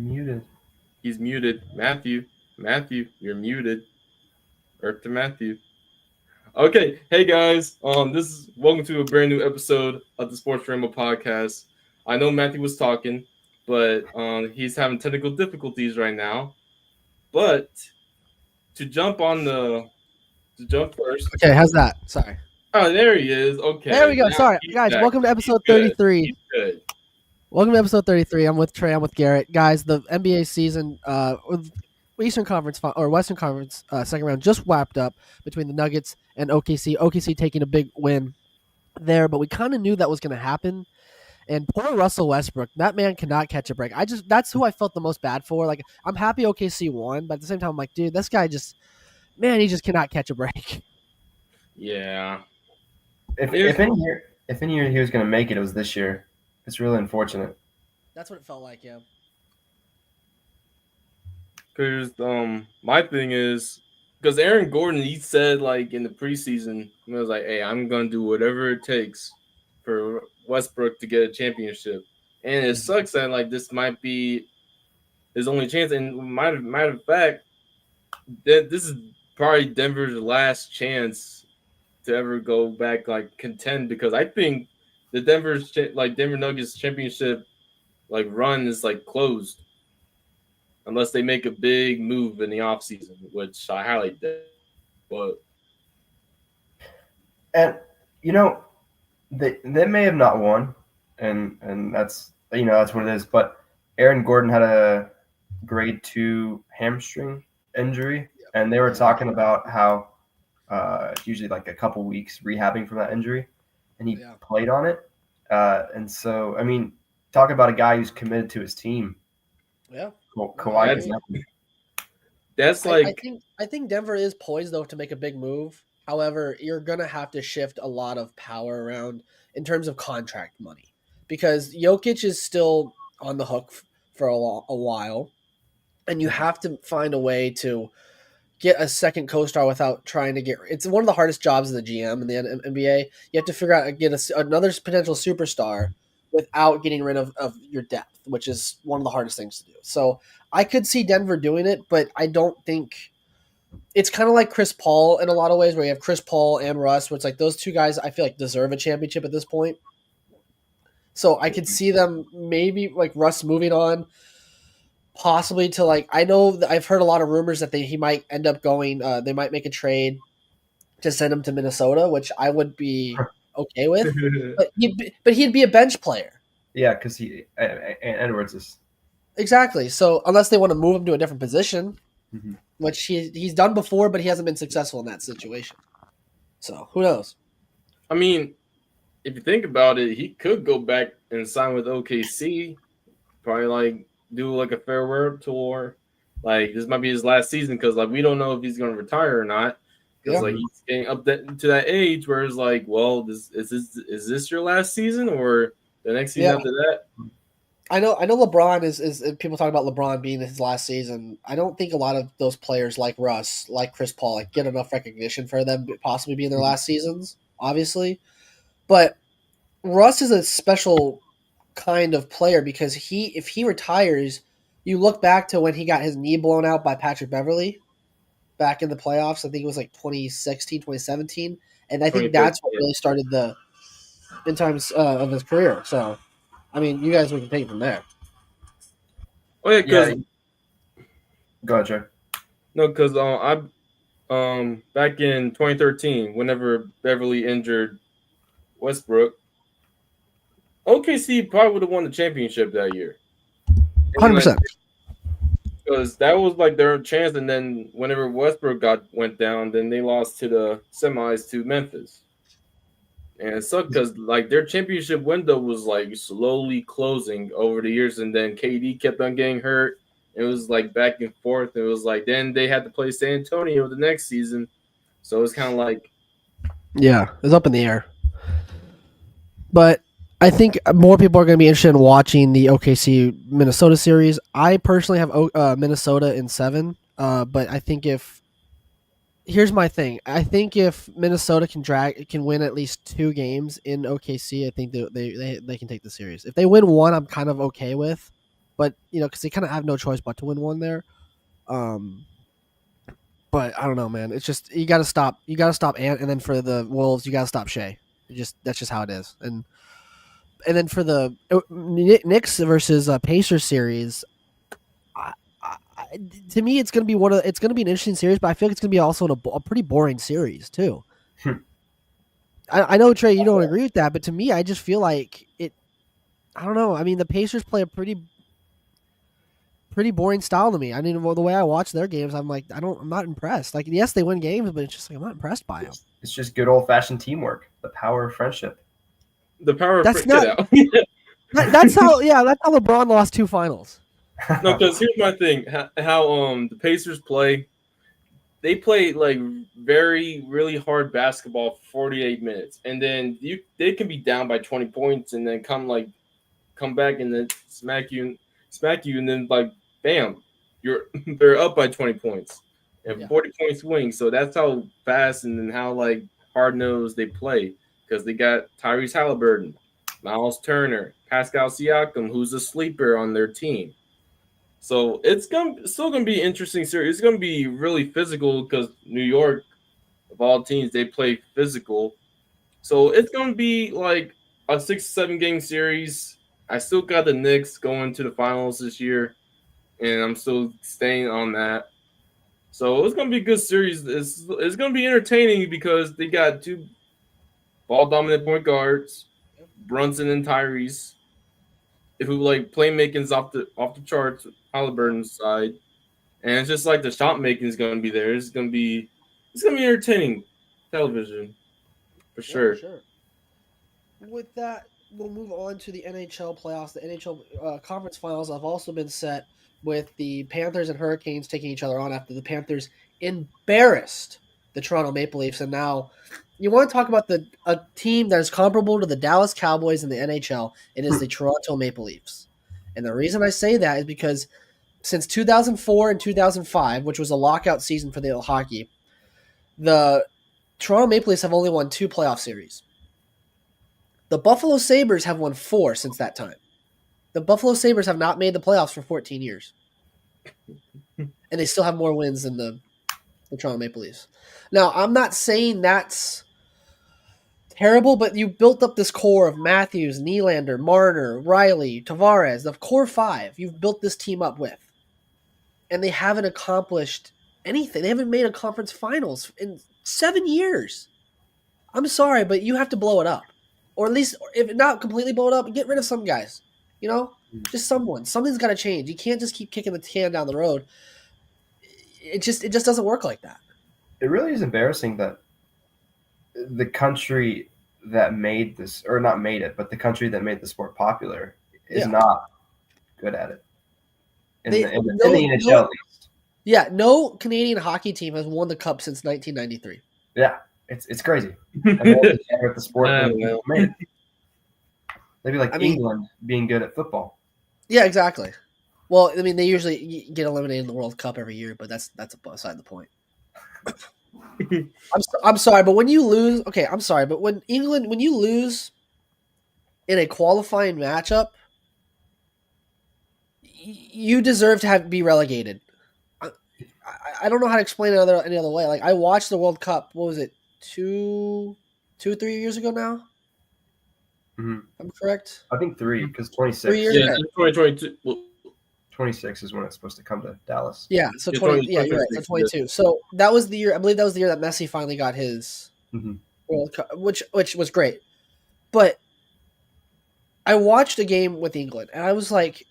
muted. He's muted. Matthew, you're muted. Earth to Matthew. Okay, hey guys. This is welcome to a brand new episode of the Sports Ramble podcast. I know Matthew was talking, but he's having technical difficulties right now. But to jump on the to jump first. Okay, how's that? Sorry. Oh, there he is. There Okay, we go. now Sorry, he's guys. back. Welcome to He's episode good. 33. He's good. Welcome to episode 33. I'm with Trey. I'm with Garrett. Guys, the NBA season, Eastern Conference or Western Conference second round just wrapped up between the Nuggets and OKC. OKC taking a big win there, but we kind of knew that was going to happen. And poor Russell Westbrook, that man cannot catch a break. That's who I felt the most bad for. Like, I'm happy OKC won, but at the same time, I'm like, dude, this guy he just cannot catch a break. Yeah. If any year he was going to make it, it was this year. It's really unfortunate. That's what it felt like, yeah. Because my thing is, because Aaron Gordon, he said like in the preseason, he was like, "Hey, I'm gonna do whatever it takes for Westbrook to get a championship," and it sucks that like this might be his only chance. And matter of fact, that this is probably Denver's last chance to ever go back like contend, because I think the Denver Nuggets championship like run is like closed unless they make a big move in the offseason, which I highly doubt. But And they may have not won, and that's that's what it is. But Aaron Gordon had a grade 2 hamstring injury, and they were talking about how usually like a couple weeks rehabbing from that injury, and he played on it. And so, I mean, talk about a guy who's committed to his team. Yeah. Kawhi. That's like I think Denver is poised though to make a big move. However, you're gonna have to shift a lot of power around in terms of contract money because Jokic is still on the hook for a while, and you have to find a way to get a second co-star without trying to get. It's one of the hardest jobs of the GM in the NBA. You have to figure out another potential superstar without getting rid of your depth, which is one of the hardest things to do. So I could see Denver doing it, but I don't think it's kind of like Chris Paul in a lot of ways, where you have Chris Paul and Russ, where it's like those two guys I feel like deserve a championship at this point. So I could see them maybe like Russ moving on, possibly to like, I know I've heard a lot of rumors that he might end up going, they might make a trade to send him to Minnesota, which I would be okay with, but he'd be a bench player. Yeah, because Edwards is exactly. So unless they want to move him to a different position, which he's done before, but he hasn't been successful in that situation. So who knows? I mean, if you think about it, he could go back and sign with OKC, probably like do like a farewell tour. Like this might be his last season because like we don't know if he's going to retire or not. Because like he's getting up to that age where it's like, well, is this your last season or the next season after that? I know LeBron is people talk about LeBron being his last season. I don't think a lot of those players like Russ, like Chris Paul, like get enough recognition for them possibly being their last seasons, obviously. But Russ is a special kind of player because if he retires, you look back to when he got his knee blown out by Patrick Beverley back in the playoffs. I think it was like 2016, 2017. And I think that's what really started the in times of his career. So, I mean, you guys, we can take it from there. Oh, yeah, because... Go ahead, Joe. No, because I back in 2013, whenever Beverly injured Westbrook, OKC probably would have won the championship that year. 100%. Because that was like their chance, and then whenever Westbrook went down, then they lost to the semis to Memphis. And it sucked because like their championship window was like slowly closing over the years, and then KD kept on getting hurt. It was like back and forth. It was like then they had to play San Antonio the next season, so it's kind of like it was up in the air. But I think more people are going to be interested in watching the OKC Minnesota series. I personally have Minnesota in 7, but I think here's my thing. I think if Minnesota can win at least 2 games in OKC, I think they can take the series. If they win 1, I'm kind of okay with. but because they kind of have no choice but to win one there. But I don't know, man. It's just you got to stop. You got to stop Ant, and then for the Wolves, you got to stop Shea. That's just how it is. And then for the Knicks versus Pacers series, I, to me, it's gonna be it's gonna be an interesting series, but I feel like it's gonna be also a pretty boring series too. I know, Trey, you don't agree with that, but to me, I just feel like it. I don't know. I mean, the Pacers play a pretty boring style to me. I mean, the way I watch their games, I'm like, I'm not impressed. Like, yes, they win games, but it's just like I'm not impressed by them. It's just good old fashioned teamwork, the power of friendship. The power of That's not. That's how LeBron lost 2 finals. No, because here's my thing: how the Pacers play. They play like really hard basketball for 48 minutes, and then they can be down by 20 points, and then come back and then smack you, and then like bam, they're up by 20 points and 40 point swing. So that's how fast and then how like hard nosed they play because they got Tyrese Halliburton, Miles Turner, Pascal Siakam, who's a sleeper on their team. So it's still gonna be an interesting series. It's gonna be really physical because New York, of all teams, they play physical. So it's gonna be like a 6-7 game series. I still got the Knicks going to the finals this year, and I'm still staying on that. So it's gonna be a good series. It's gonna be entertaining because they got 2 ball dominant point guards, Brunson and Tyrese, who like playmaking's off the charts. Halliburton's side, and it's just like the shot making is going to be there. It's going to be entertaining television for sure. For sure. With that, we'll move on to the NHL playoffs. The NHL conference finals have also been set with the Panthers and Hurricanes taking each other on after the Panthers embarrassed the Toronto Maple Leafs, and now you want to talk about a team that is comparable to the Dallas Cowboys in the NHL. It is the Toronto Maple Leafs, and the reason I say that is because since 2004 and 2005, which was a lockout season for the hockey, the Toronto Maple Leafs have only won 2 playoff series. The Buffalo Sabres have won 4 since that time. The Buffalo Sabres have not made the playoffs for 14 years. And they still have more wins than the Toronto Maple Leafs. Now, I'm not saying that's terrible, but you built up this core of Matthews, Nylander, Marner, Riley, Tavares, the core 5 you've built this team up with. And they haven't accomplished anything. They haven't made a conference finals in 7 years. I'm sorry, but you have to blow it up. Or at least, if not completely blow it up, get rid of some guys. Just someone. Something's got to change. You can't just keep kicking the can down the road. It just doesn't work like that. It really is embarrassing that the country that made this, or not made it, but the country that made the sport popular is not good at it. In the NHL, at least. Yeah, no Canadian hockey team has won the cup since 1993. Yeah, it's crazy. And they're at the sport made it. Maybe England being good at football. Yeah, exactly. Well, I mean, they usually get eliminated in the World Cup every year, but that's beside the point. I'm sorry, but when you lose, I'm sorry, but when you lose in a qualifying matchup, you deserve to be relegated. I don't know how to explain it any other way. Like, I watched the World Cup. What was it? 3 years ago now? Mm-hmm. I'm correct. I think 3 because 26. 3 years. Yeah, 2022. 26 is when it's supposed to come to Dallas. Yeah, so 20. Yeah, you're right. So 22. So that was the year. I believe that was the year that Messi finally got his World Cup, which was great. But I watched a game with England, and I was like,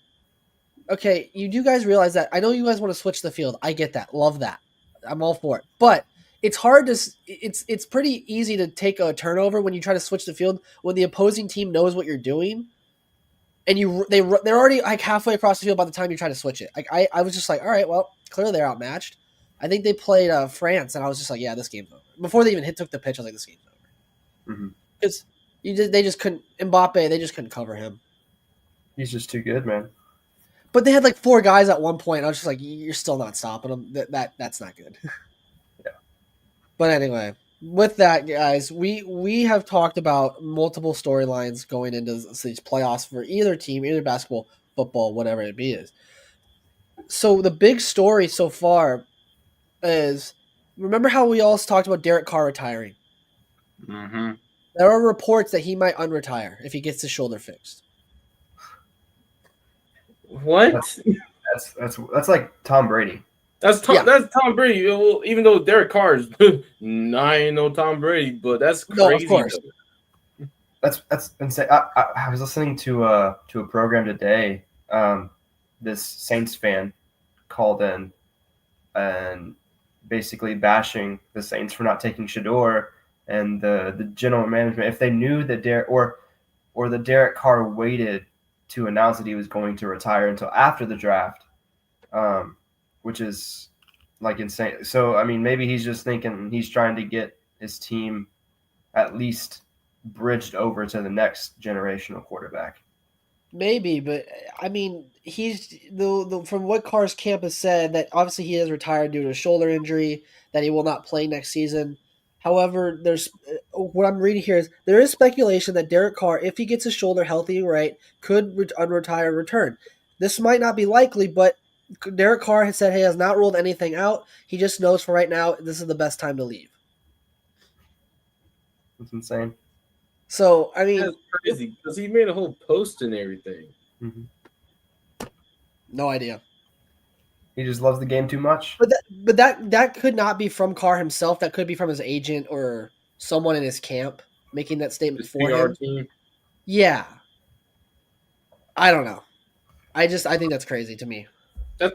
okay, you do guys realize that? I know you guys want to switch the field. I get that. Love that. I'm all for it. But it's hard to. It's pretty easy to take a turnover when you try to switch the field when the opposing team knows what you're doing, and they're already like halfway across the field by the time you try to switch it. Like I was just like, all right, well, clearly they're outmatched. I think they played France, and I was just like, yeah, this game's over. Before they even took the pitch, I was like, this game's over. Because they just couldn't Mbappe. They just couldn't cover him. He's just too good, man. But they had like 4 guys at one point. I was just like, you're still not stopping them. That's not good. Yeah. But anyway, with that, guys, we have talked about multiple storylines going into these playoffs for either team, either basketball, football, whatever it be is. So the big story so far is, remember how we all talked about Derek Carr retiring? Mm-hmm. There are reports that he might unretire if he gets his shoulder fixed. What? That's like Tom Brady. That's Tom. Yeah. That's Tom Brady. Well, even though Derek Carr is, I ain't no Tom Brady, but that's No, of crazy. course. That's insane. I was listening to a program today. This Saints fan called in and basically bashing the Saints for not taking Shador and the general management. If they knew that the Derek Carr waited to announce that he was going to retire until after the draft, which is like insane. So I mean, maybe he's just thinking he's trying to get his team at least bridged over to the next generational quarterback. Maybe, but I mean, he's the from what Carr's camp has said that obviously he has retired due to a shoulder injury, that he will not play next season. However, there's what I'm reading here is there is speculation that Derek Carr, if he gets his shoulder healthy right, could unretire and return. This might not be likely, but Derek Carr has said he has not ruled anything out. He just knows for right now this is the best time to leave. It's insane. So I mean, That's crazy because he made a whole post and everything. Mm-hmm. no idea. He just loves the game too much. But that could not be from Carr himself. That could be from his agent or someone in his camp making that statement His for PR him. team. Yeah, I don't know. I think that's crazy to me. I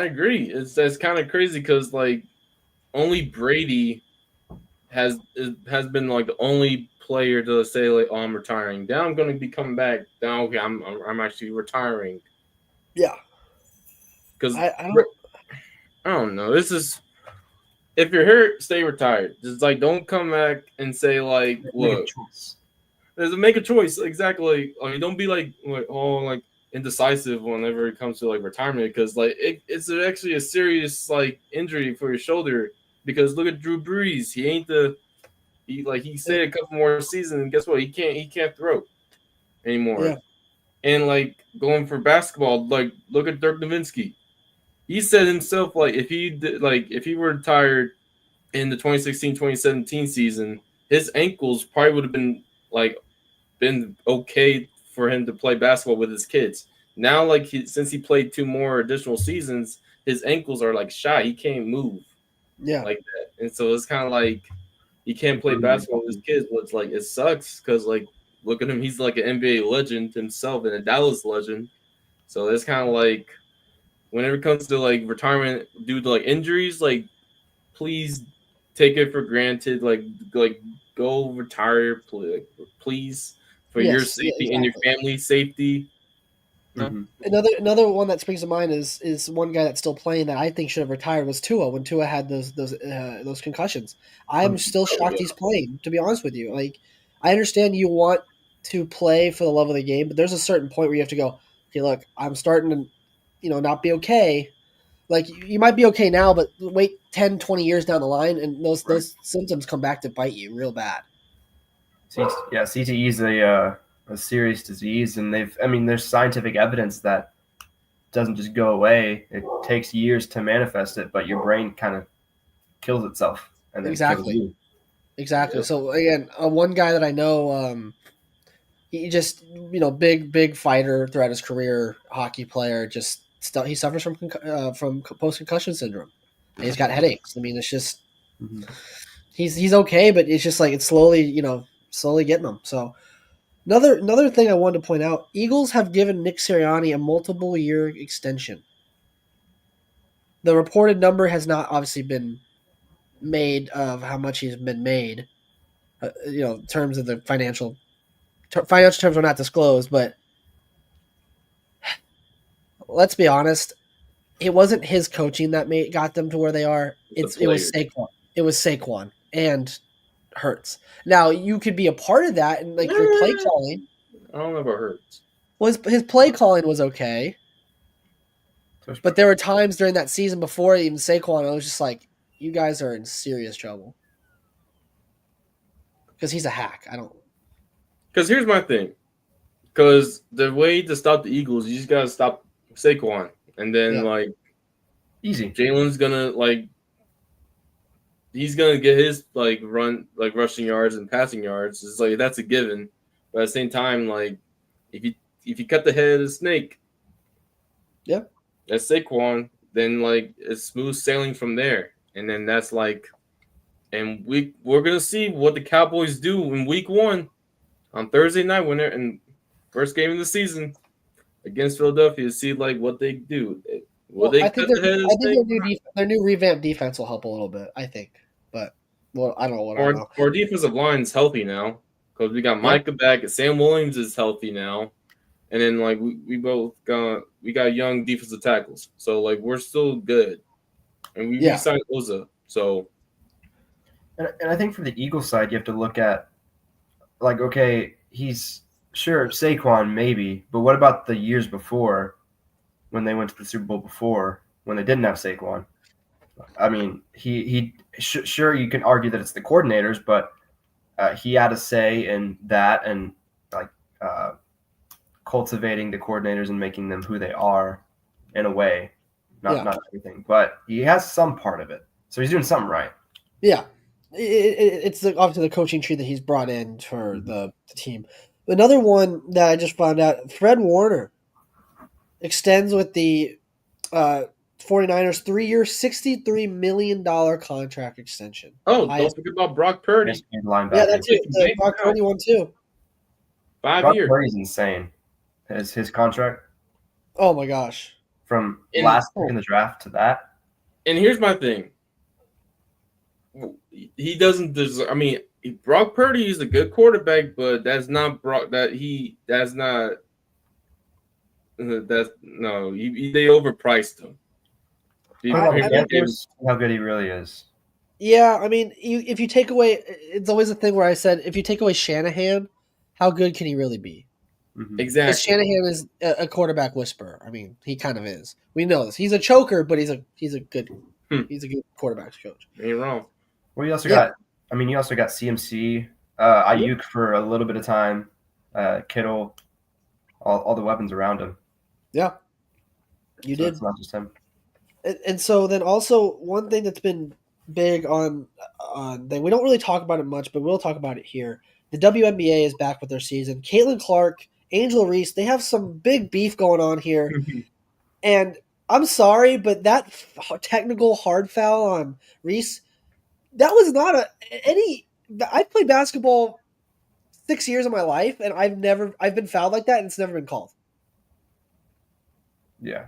agree. That's kind of crazy because like only Brady has been like the only player to say like, "Oh, I'm retiring. Now I'm going to be coming back. Now, okay, I'm actually retiring." Yeah, Because I don't know. This is if you're hurt, stay retired. Just like don't come back and say like, Make a "Look, choice. make a choice." Exactly. I mean, don't be like like indecisive whenever it comes to like retirement because like it's actually a serious like injury for your shoulder. Because look at Drew Brees. He said a couple more seasons, and guess what? He can't throw anymore. Yeah. And like going for basketball, like look at Dirk Nowitzki. He said himself like if he were retired in the 2016-2017 season, his ankles probably would have been okay for him to play basketball with his kids. Now like since he played 2 more additional seasons, his ankles are like shot. He can't move Yeah. like that. And so it's kind of like he can't play basketball with his kids, but it's like it sucks because like look at him, he's like an NBA legend himself and a Dallas legend. So it's kind of like whenever it comes to like retirement due to like injuries, like please take it for granted. Like go retire, please, for your Yes. Yeah, safety and your exactly. family's safety. Mm-hmm. Another one that springs to mind is one guy that's still playing that I think should have retired was Tua when Tua had those concussions. I'm still shocked he's playing. To be honest with you, like I understand you want to play for the love of the game, but there's a certain point where you have to go. Okay, look, I'm starting to, not be okay. Like you might be okay now, but wait 10, 20 years down the line, and those symptoms come back to bite you real bad. CTE is a serious disease, and there's scientific evidence that doesn't just go away. It takes years to manifest it, but your brain kind of kills itself and then kills Exactly. you. Exactly. Yep. So again, one guy that I know, he just big fighter throughout his career, hockey player. Just he suffers from post concussion syndrome, and he's got headaches. I mean, it's just Mm-hmm. he's okay, but it's just like it's slowly getting him. So another thing I wanted to point out: Eagles have given Nick Sirianni a multiple year extension. The reported number has not obviously been made of how much he's been made. In terms of the financial terms are not disclosed, but let's be honest, it wasn't his coaching that got them to where they are. It was players. Saquon. It was Saquon and Hurts. Now you could be a part of that, and like your play calling I don't know about Hurts. was his play calling was okay, but there were times during that season before even Saquon, I was just like, you guys are in serious trouble because he's a hack. I don't. Because here's my thing. Because the way to stop the Eagles, you just gotta stop Saquon, and then easy. Jalen's gonna he's gonna get his rushing yards and passing yards. It's like that's a given. But at the same time, if you cut the head of the snake, that's Saquon. Then it's smooth sailing from there, and then that's and we're gonna see what the Cowboys do in Week 1 on Thursday night when they're in first game of the season against Philadelphia. See what they do. Will they cut the head of the snake? Their new revamped defense will help a little bit. I think, but I don't know what I know. Our defensive line is healthy now because we got Micah back, and Sam Williams is healthy now, and then we both got young defensive tackles, so we're still good, and we signed Oza, so. And I think from the Eagles side, you have to look at okay, he's sure Saquon maybe, but what about the years before when they went to the Super Bowl before when they didn't have Saquon? I mean, sure you can argue that it's the coordinators, but he had a say in that and cultivating the coordinators and making them who they are in a way, not everything, but he has some part of it, so he's doing something right. Yeah, it's obviously the coaching tree that he's brought in for the team. Another one that I just found out: Fred Warner extends with the 49ers 3-year, $63 million contract extension. Oh, don't forget about Brock Purdy. Yeah, that's it. The Brock Purdy one too. 5 years. Brock Purdy's insane. His contract. Oh my gosh! From last pick in the draft to that. And here's my thing. He doesn't deserve. I mean, Brock Purdy is a good quarterback, but that's not Brock. They overpriced him. How good he really is. Yeah, I mean, if you take away, it's always a thing where I said, if you take away Shanahan, how good can he really be? Mm-hmm. Exactly. Because Shanahan is a quarterback whisperer. I mean, he kind of is. We know this. He's a choker, but he's a good quarterback coach. Ain't wrong. Well, you also got CMC, Ayuk for a little bit of time, Kittle, all the weapons around him. Yeah, you did. It's not just him. And so then also one thing that's been big on we don't really talk about it much, but we'll talk about it here. The WNBA is back with their season. Caitlin Clark, Angel Reese, they have some big beef going on here. And I'm sorry, but that technical hard foul on Reese, that was not I've played basketball 6 years of my life, and I've been fouled like that, and it's never been called. Yeah.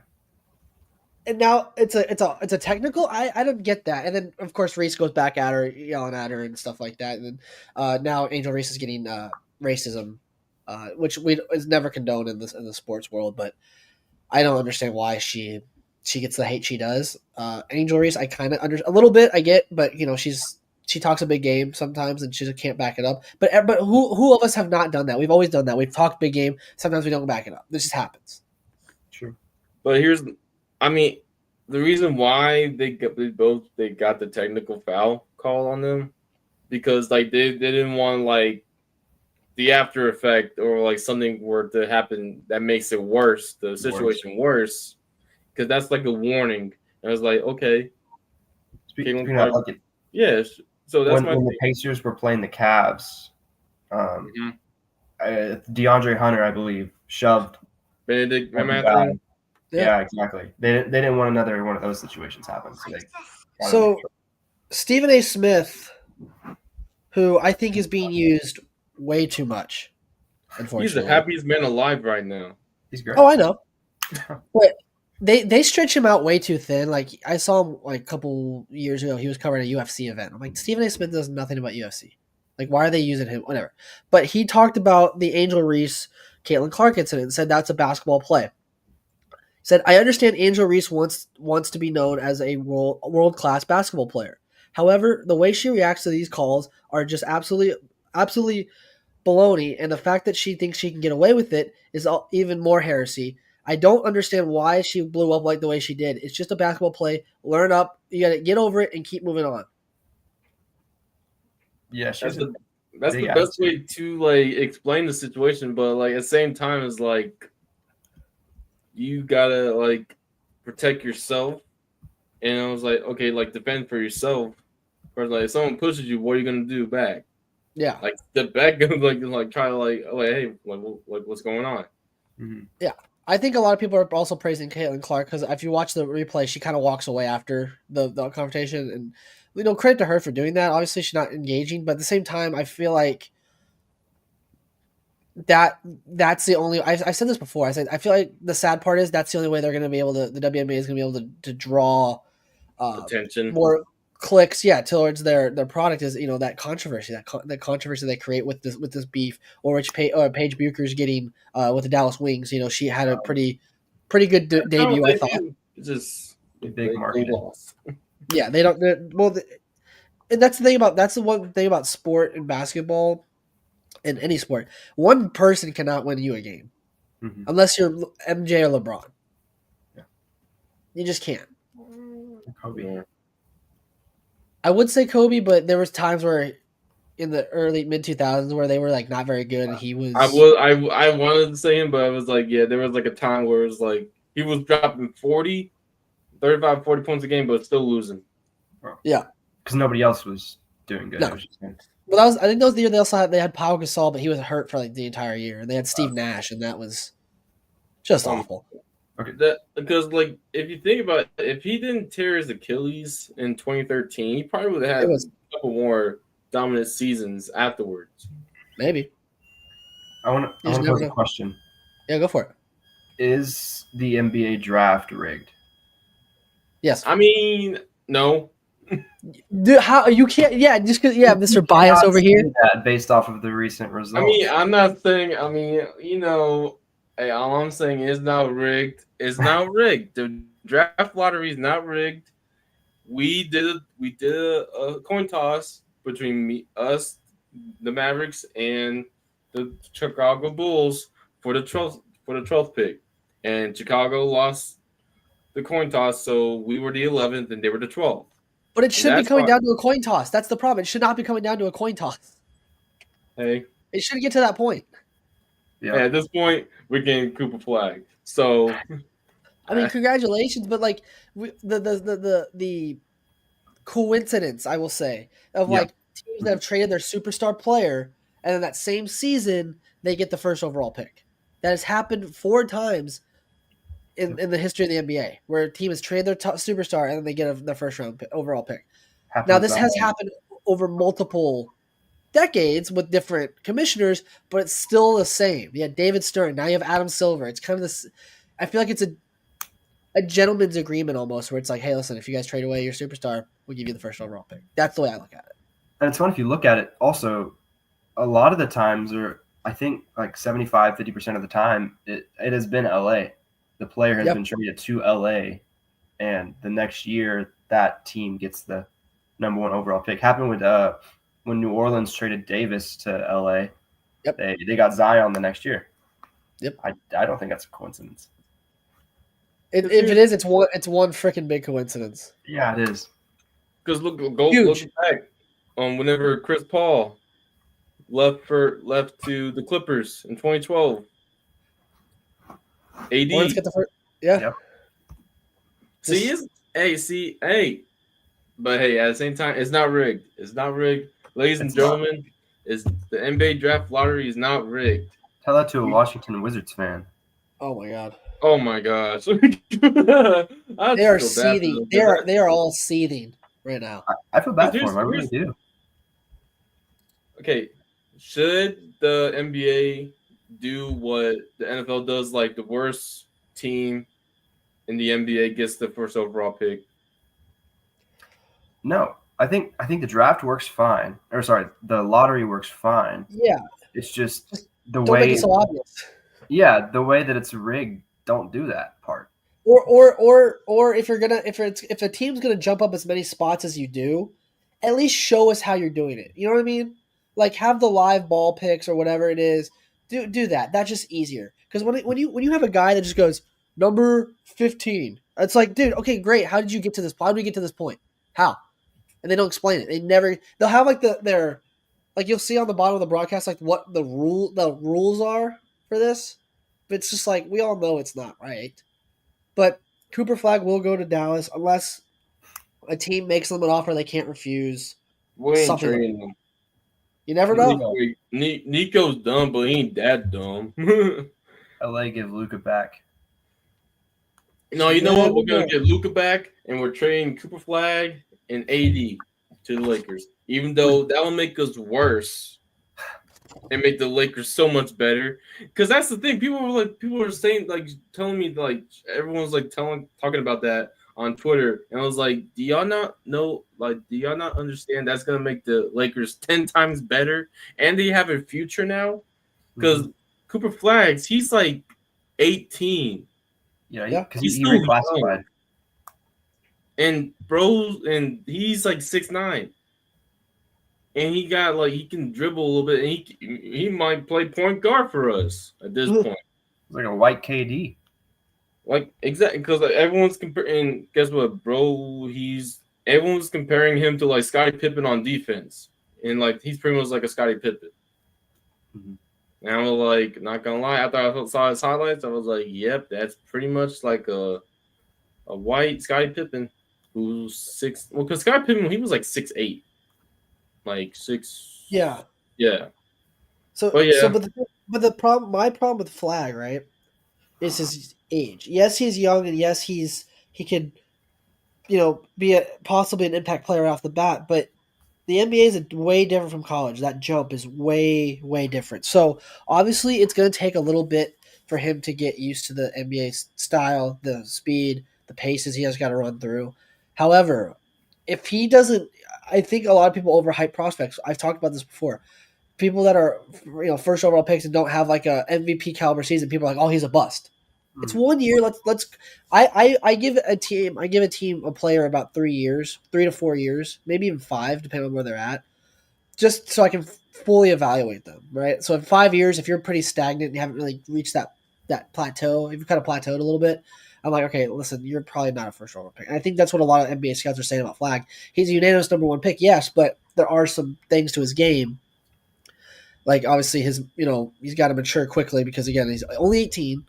And now it's a technical. I don't get that. And then of course Reese goes back at her, yelling at her and stuff like that. And then now Angel Reese is getting racism, which is never condoned in the sports world. But I don't understand why she gets the hate she does. Angel Reese, I kind of a little bit. I get, but she talks a big game sometimes and she just can't back it up. But who of us have not done that? We've always done that. We've talked big game. Sometimes we don't back it up. This just happens. True. But the reason why they got the technical foul call on them, because they didn't want the after effect or something were to happen that makes it worse, the situation worse, because that's a warning. And I was like, okay. Yes. So that's when the Pacers were playing the Cavs, DeAndre Hunter, I believe, shoved Benedict Mathurin. Yeah, exactly. They didn't want another one of those situations happen. So Stephen A. Smith, who I think is being used way too much, unfortunately. He's the happiest man alive right now. He's great. Oh, I know. But they stretch him out way too thin. I saw him a couple years ago. He was covering a UFC event. I'm like, Stephen A. Smith knows nothing about UFC. Why are they using him? Whatever. But he talked about the Angel Reese, Caitlin Clark incident and said that's a basketball play. Said, I understand Angel Reese wants to be known as a world-class basketball player. However, the way she reacts to these calls are just absolutely baloney, and the fact that she thinks she can get away with it is even more heresy. I don't understand why she blew up the way she did. It's just a basketball play. Learn up. You got to get over it and keep moving on. Yeah, that's the best way to like explain the situation, but like at the same time is like you gotta like protect yourself. And I was like, okay, like defend for yourself. Or like if someone pushes you, what are you gonna do back? Yeah. Like step back and like try to like hey like what's going on? Mm-hmm. Yeah. I think a lot of people are also praising Caitlin Clark because if you watch the replay, she kind of walks away after the confrontation, and credit to her for doing that. Obviously, she's not engaging, but at the same time, I feel like that's the only. I said this before. I said I feel like the sad part is that's the only way they're going to be able to. The WNBA is going to be able to draw Attention, more clicks, towards their product is that controversy, that controversy they create with this beef, or which Paige Bucher's getting with the Dallas Wings. She had a pretty good debut, I thought. It's just big market loss. Yeah, they don't. And that's the one thing about sport and basketball, in any sport. One person cannot win you a game unless you're MJ or LeBron. Yeah. You just can't. Kobe. Yeah. I would say Kobe, but there was times where in the early mid 2000s where they were like not very good, and he was. I wanted to say him, but I was like, yeah, there was like a time where it was like he was dropping 35, 40 points a game, but still losing. Yeah, because nobody else was doing good. No. Well, I think that was the year they had Pau Gasol, but he was hurt for like the entire year, and they had Steve Nash, and that was just awful. Okay, because like if you think about it, if he didn't tear his Achilles in 2013, he probably would have had a couple more dominant seasons afterwards. Maybe. I want to pose a question. Yeah, go for it. Is the NBA draft rigged? Yes. I mean, no. Dude, how you can't? Yeah, just because. Yeah, Mr. Bias over here. That based off of the recent results. I mean, I'm not saying. I mean, hey, all I'm saying is not rigged. It's not rigged. The draft lottery is not rigged. We did a coin toss between us, the Mavericks, and the Chicago Bulls for the 12th pick, and Chicago lost the coin toss, so we were the 11th and they were the 12th. But it should be coming down to a coin toss. That's the problem. It should not be coming down to a coin toss. Hey, it shouldn't get to that point. Yeah. At this point, we're getting Cooper flag. So, I mean, congratulations, but like the coincidence, I will say, of like teams that have traded their superstar player, and in that same season they get the first overall pick. That has happened 4 times in the history of the NBA, where a team has traded their superstar and then they get the first round overall pick. Now, this has happened over multiple decades with different commissioners, but it's still the same. You had David Stern, now you have Adam Silver. It's kind of this. I feel like it's a gentleman's agreement almost, where it's like, hey, listen, if you guys trade away your superstar, we'll give you the first overall pick. That's the way I look at it. And it's fun if you look at it. Also, a lot of the times, or I think like 75-50% of the time, it has been LA. The player has been traded to LA, and the next year that team gets the number 1 overall pick. Happened with when New Orleans traded Davis to LA. Yep. They got Zion the next year. Yep. I don't think that's a coincidence. If it is, it's one freaking big coincidence. Yeah, it is. Because look back on whenever Chris Paul left to the Clippers in 2012. AD. Let's get the first. Yeah. Yep. But hey, at the same time, it's not rigged. It's not rigged, ladies and gentlemen. Is the NBA draft lottery is not rigged. Tell that to a Washington Wizards fan. Oh my god. Oh my gosh. They are seething. They are all seething right now. I feel bad for them. I really do. Okay, should the NBA do what the NFL does, like the worst team in the NBA gets the first overall pick? No, I think the draft works fine. Or sorry, the lottery works fine. Yeah, it's just the don't way. Make it so obvious. Yeah, the way that it's rigged. Don't do that part. Or if a team's gonna jump up as many spots as you do, at least show us how you're doing it. You know what I mean? Like have the live ball picks or whatever it is. Do that. That's just easier. Because when you have a guy that just goes number 15, it's like, dude, okay, great. How did you get to this? How did we get to this point? How? And they don't explain it. They'll have like their like you'll see on the bottom of the broadcast like what the rules are for this. But it's just like we all know it's not right. But Cooper Flag will go to Dallas unless a team makes them an offer they can't refuse. We ain't Something like trading him. you never know. Nico's dumb, but he ain't that dumb. LA give Luca back. No, you know what? We're gonna get Luca back, and we're trading Cooper Flag and AD to the Lakers. Even though that will make us worse and make the Lakers so much better. Because that's the thing. People are saying like telling me like everyone's like talking about that on Twitter, and I was like, do y'all not know? Like, do y'all not understand that's gonna make the Lakers 10 times better, and they have a future now? Because Cooper Flags, he's like 18. Yeah, because he's he still reclassified. young. And bro, and he's like 6'9". And he got like he can dribble a little bit, and he might play point guard for us at this point. It's like a white KD. Like exactly because like, everyone's comparing. Guess what, bro? Everyone's comparing him to like Scottie Pippen on defense, and like he's pretty much like a Scottie Pippen. And I was like, not gonna lie, after I saw his highlights, I was like, yep, that's pretty much like a white Scottie Pippen who's 6. Well, because Scottie Pippen he was like 6'8", like 6. Yeah. Yeah. So but the problem, my problem with Flag, right, is his age. Yes, he's young, and yes, he can, be possibly an impact player off the bat. But the NBA is way different from college. That jump is way, way different. So obviously, it's going to take a little bit for him to get used to the NBA style, the speed, the paces he has got to run through. However, if he doesn't, I think a lot of people overhype prospects. I've talked about this before. People that are first overall picks and don't have like a MVP caliber season, people are like, oh, he's a bust. It's 1 year. Let's. I give a team a player about 3 years, 3 to 4 years, maybe even 5, depending on where they're at, just so I can fully evaluate them. Right. So in 5 years, if you're pretty stagnant and you haven't really reached that plateau, if you've kind of plateaued a little bit, I'm like, okay, listen, you're probably not a first overall pick. And I think that's what a lot of NBA scouts are saying about Flag. He's a unanimous number 1 pick, yes, but there are some things to his game. Like obviously he's got to mature quickly because again he's only 18.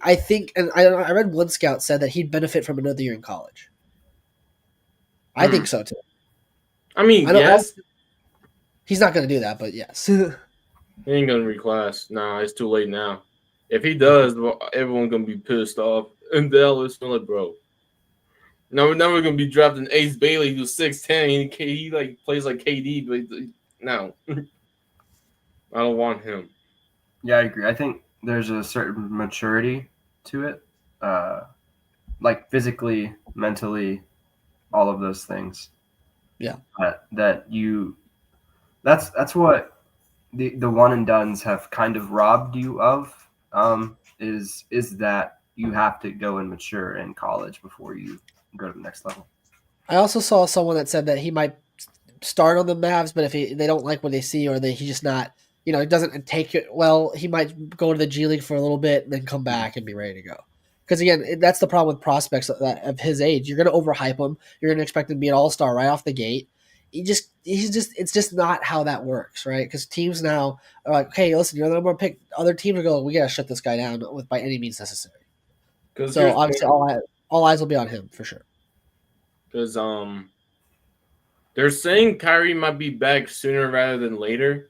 I think, and I read one scout said that he'd benefit from another year in college. I think so too. I mean, yes. He's not going to do that, but yes. He ain't going to reclass. Nah, it's too late now. If he does, everyone's going to be pissed off. And Dallas, like, bro. Now we're going to be drafting Ace Bailey, who's 6'10". He like plays like KD, but no. I don't want him. Yeah, I agree. I think there's a certain maturity to it, like physically, mentally, all of those things. Yeah. That's what the one and dones have kind of robbed you of. Is that you have to go and mature in college before you go to the next level. I also saw someone that said that he might start on the Mavs, but if they don't like what they see or he's just not, he doesn't take it well, he might go to the G League for a little bit and then come back and be ready to go. Because again, that's the problem with prospects of his age. You're going to overhype him. You're going to expect him to be an all-star right off the gate. It's just not how that works, right? Because teams now are like, okay, listen, you're the number 1 pick. Other teams are going, we got to shut this guy down by any means necessary. So obviously, all eyes will be on him for sure. Because they're saying Kyrie might be back sooner rather than later.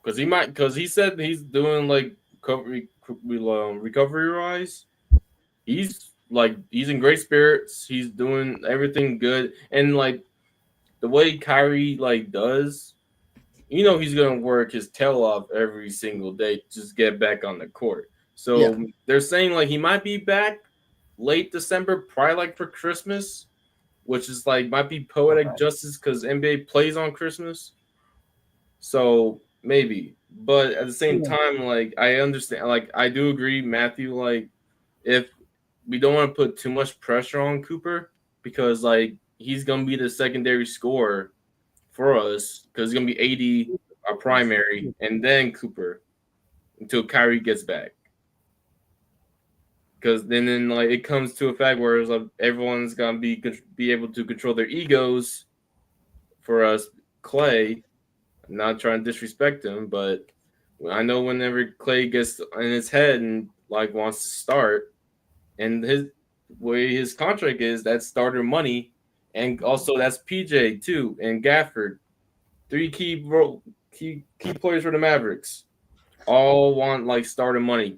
Because he said he's doing like recovery wise. He's in great spirits. He's doing everything good, and like the way Kyrie does, he's gonna work his tail off every single day to just get back on the court. So they're saying he might be back late December, probably for Christmas, which is might be poetic justice because NBA plays on Christmas. So maybe, but at the same time, I understand, I do agree, Matthew. If we don't want to put too much pressure on Cooper because he's gonna be the secondary scorer for us because he's gonna be AD our primary and then Cooper until Kyrie gets back. Because then it comes to a fact where everyone's gonna be able to control their egos for us, Clay. I'm not trying to disrespect him, but I know whenever Clay gets in his head and like wants to start, and his way his contract is, that's starter money, and also that's PJ too, and Gafford, three key players for the Mavericks, all want like starter money.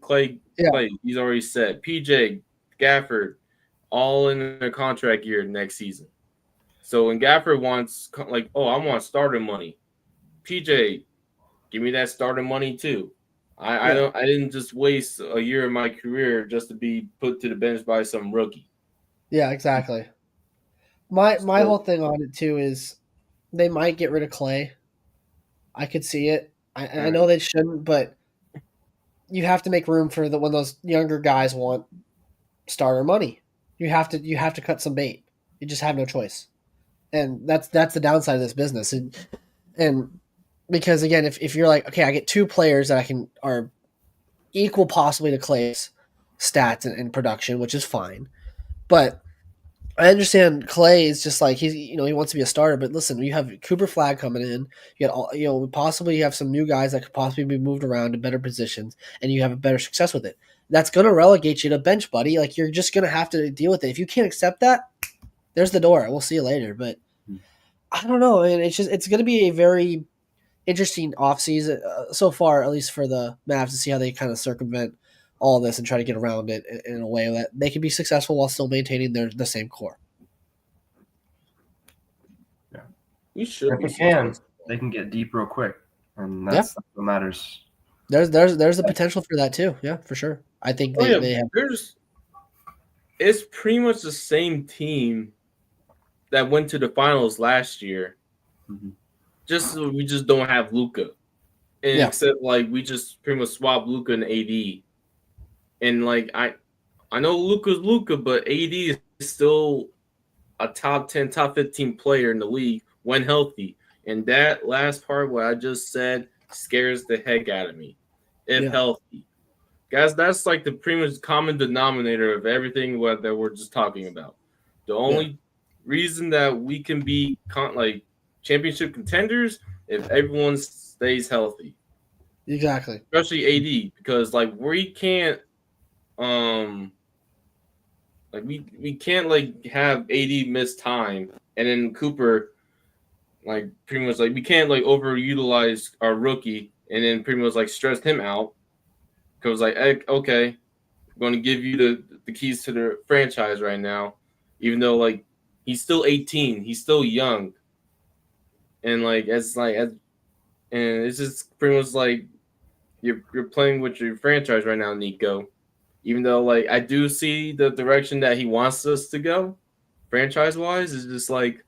Yeah. Clay, he's already said. PJ, Gafford, all in their contract year next season. So when Gafford wants like, oh, I want starter money. PJ, give me that starter money too. Yeah. I didn't just waste a year of my career just to be put to the bench by some rookie. Yeah, exactly. My So whole thing on it too is they might get rid of Clay. I could see it. I know they shouldn't, but you have to make room for the when those younger guys want starter money. You have to cut some bait. You just have no choice. And that's the downside of this business. And because again, if you're like, okay, I get two players that I can are equal possibly to Clay's stats and production, which is fine. But I understand Clay is just like he wants to be a starter, but listen, you have Cooper Flag coming in. You got possibly you have some new guys that could possibly be moved around to better positions, and you have a better success with it. That's going to relegate you to bench, buddy. Like you're just going to have to deal with it. If you can't accept that, there's the door. We'll see you later. But I don't know. I mean, it's going to be a very interesting offseason so far, at least for the Mavs, to see how they kind of circumvent all of this and try to get around it in a way that they can be successful while still maintaining the same core. we should If be they can, successful. they can get deep real quick, and that's what matters. There's the potential for that too. Yeah, for sure. I think Oh yeah, they have. it's pretty much the same team that went to the finals last year. Mhm. We just don't have Luca, and Yeah. except like we just pretty much swapped Luca and AD, and like I know Luca's Luca, but AD is still a top 10, top 15 player in the league when healthy. And that last part, what I just said, scares the heck out of me. If Yeah. healthy, guys, that's like the pretty much common denominator of everything that we're just talking about. The Yeah. only reason that we can be like championship contenders if everyone stays healthy, Exactly. especially AD, because like we can't um like we can't like have AD miss time and then Cooper like pretty much like we can't like overutilize our rookie and then pretty much like stress him out because like okay, I'm going to give you the keys to the franchise right now, even though like he's still 18, he's still young, and and it's just pretty much like you're playing with your franchise right now, Nico. Even though like I do see the direction that he wants us to go, franchise wise, is just like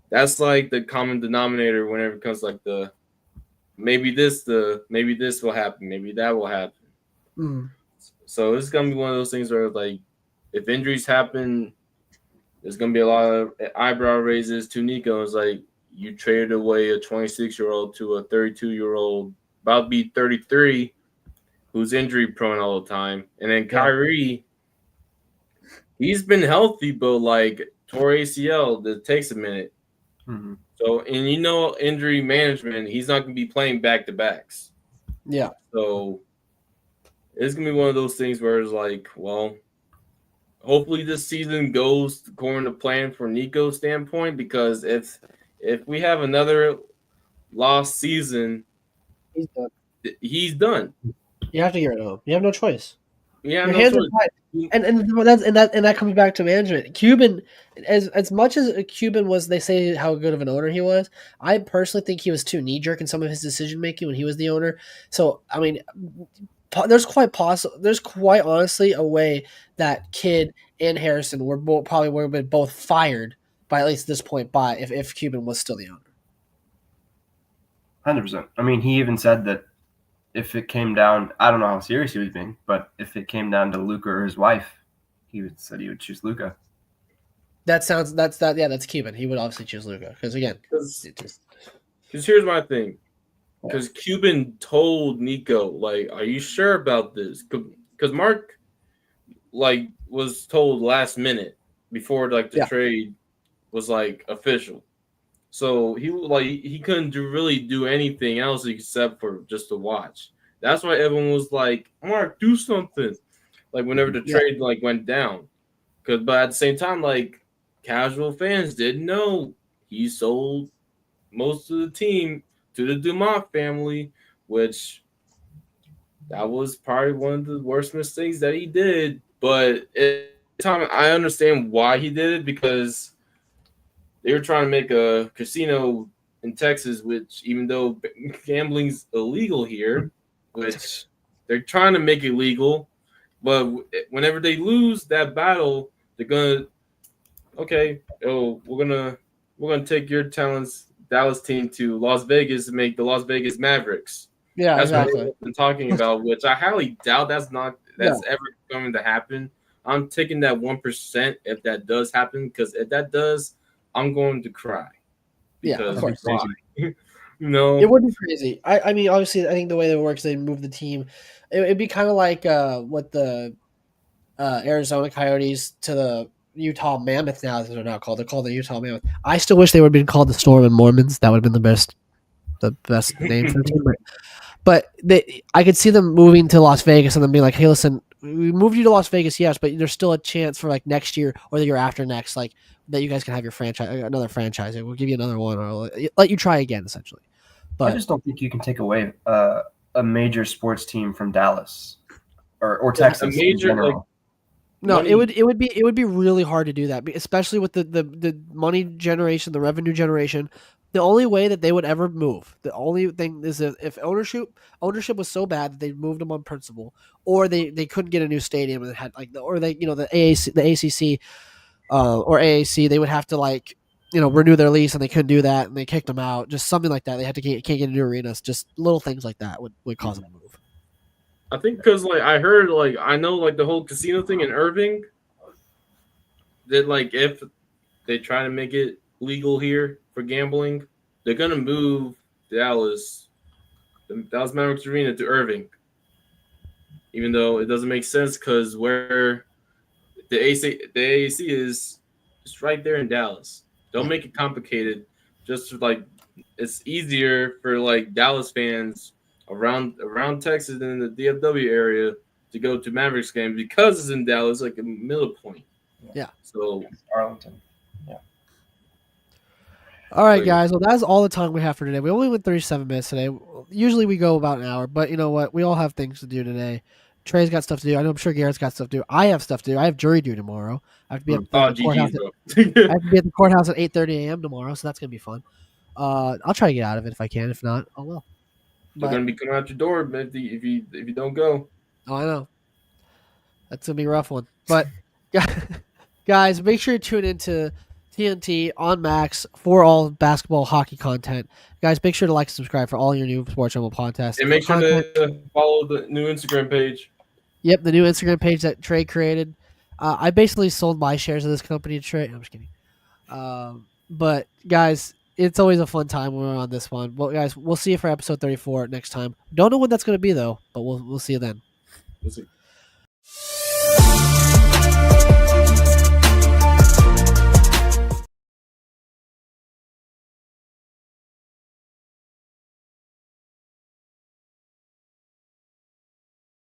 that's like the common denominator whenever it comes like maybe this will happen, maybe that will happen. Mm. So it's gonna be one of those things where like if injuries happen, there's gonna be a lot of eyebrow raises to Nico. It's like you traded away a 26-year-old to a 32-year-old about to be 33 who's injury prone all the time. And then Yeah. Kyrie, he's been healthy, but like tore ACL, that takes a minute. Mhm. So, and injury management, he's not going to be playing back to backs. Yeah. So, it's going to be one of those things where it's like, well, hopefully this season goes according to plan for Nico's standpoint, because if we have another lost season, He's done. he's done. You have to get rid of him. You have no choice. We have Your no hands are choice. tied. And that comes back to management. Cuban, as much as Cuban was, they say how good of an owner he was. I personally think he was too knee jerk in some of his decision making when he was the owner. So I mean, there's quite honestly a way that Kidd and Harrison probably would have been both fired by at least this point by if Cuban was still the owner. 100%. I mean, he even said that if it came down, I don't know how serious he was being, but if it came down to Luca or his wife, said he would choose Luca. That's Cuban. He would obviously choose Luka because again, Because here's my thing. Because Cuban told Nico, like, are you sure about this? Because Mark, like, was told last minute before, like, the Yeah. trade was, like, official. So he couldn't really do anything else except for just to watch. That's why everyone was like, "Mark, do something." Like whenever the Yeah. trade went down, but at the same time, like casual fans didn't know he sold most of the team to the Dumont family, which that was probably one of the worst mistakes that he did. But at the time, I understand why he did it because they were trying to make a casino in Texas, which even though gambling's illegal here, which they're trying to make it legal, but whenever they lose that battle, they're gonna okay, we're gonna take your talents Dallas team to Las Vegas and make the Las Vegas Mavericks. Yeah, That's what exactly. they've been talking about, which I highly doubt No. that's ever going to happen. I'm taking that 1% if that does happen, because if that does, I'm going to cry Yeah, of because course. why? It No, would be crazy. I mean, obviously, I think the way that it works, they move the team. It'd be kind of like what the Arizona Coyotes to the Utah Mammoth now, as they're now called. They're called the Utah Mammoth. I still wish they would have been called the Storm and Mormons. That would have been the best name for the team. But I could see them moving to Las Vegas and then being like, "Hey, listen, we moved you to Las Vegas, yes, but there's still a chance for like next year or the year after next, like that you guys can have your franchise, another franchise. We'll give you another one, or let you try again, essentially." I But just don't think you can take away a major sports team from Dallas or a Texas in major like general. no, money. it would be really hard to do that, especially with the money generation, the revenue generation. The only way that they would ever move, the only thing is if ownership was so bad that they moved them on principle, or they couldn't get a new stadium and had like or they the AAC the ACC or AAC they would have to like renew their lease and they couldn't do that and they kicked them out, just something like that. They had to can't get into arenas, just little things like that would cause them to move. I think because like I heard like I know like the whole casino thing in Irving that like if they try to make it legal here for gambling, they're gonna move Dallas, the Dallas Mavericks Arena to Irving, even though it doesn't make sense because where the AAC is just right there in Dallas. Don't Yeah. make it complicated. Just like it's easier for like Dallas fans around Texas and in the DFW area to go to Mavericks game because it's in Dallas, like a middle point. Yeah. So Arlington. All right, so yeah. guys. Well, that's all the time we have for today. We only went 37 minutes today. Usually we go about an hour, but you know what? We all have things to do today. Trey's got stuff to do. I'm sure Garrett's got stuff to do. I have stuff to do. I have jury due tomorrow. I have to be at Oh, the courthouse. GG's, bro. I have to be at the courthouse at 8:30 a.m. tomorrow, so that's gonna be fun. I'll try to get out of it if I can. If not, oh well. They're But gonna be coming out your door if you don't go. oh, I know that's gonna be a rough one. But guys, make sure you tune into TNT on Max for all basketball, hockey content. Guys, make sure to like and subscribe for all your new Sports Rumble podcasts. And make sure content. to follow the new Instagram page. Yep, the new Instagram page that Trey created. I basically sold my shares of this company to Trey. No, I'm just kidding. But guys, it's always a fun time when we're on this one. Well, guys, we'll see you for episode 34 next time. Don't know when that's going to be though, but we'll see you then. We'll see.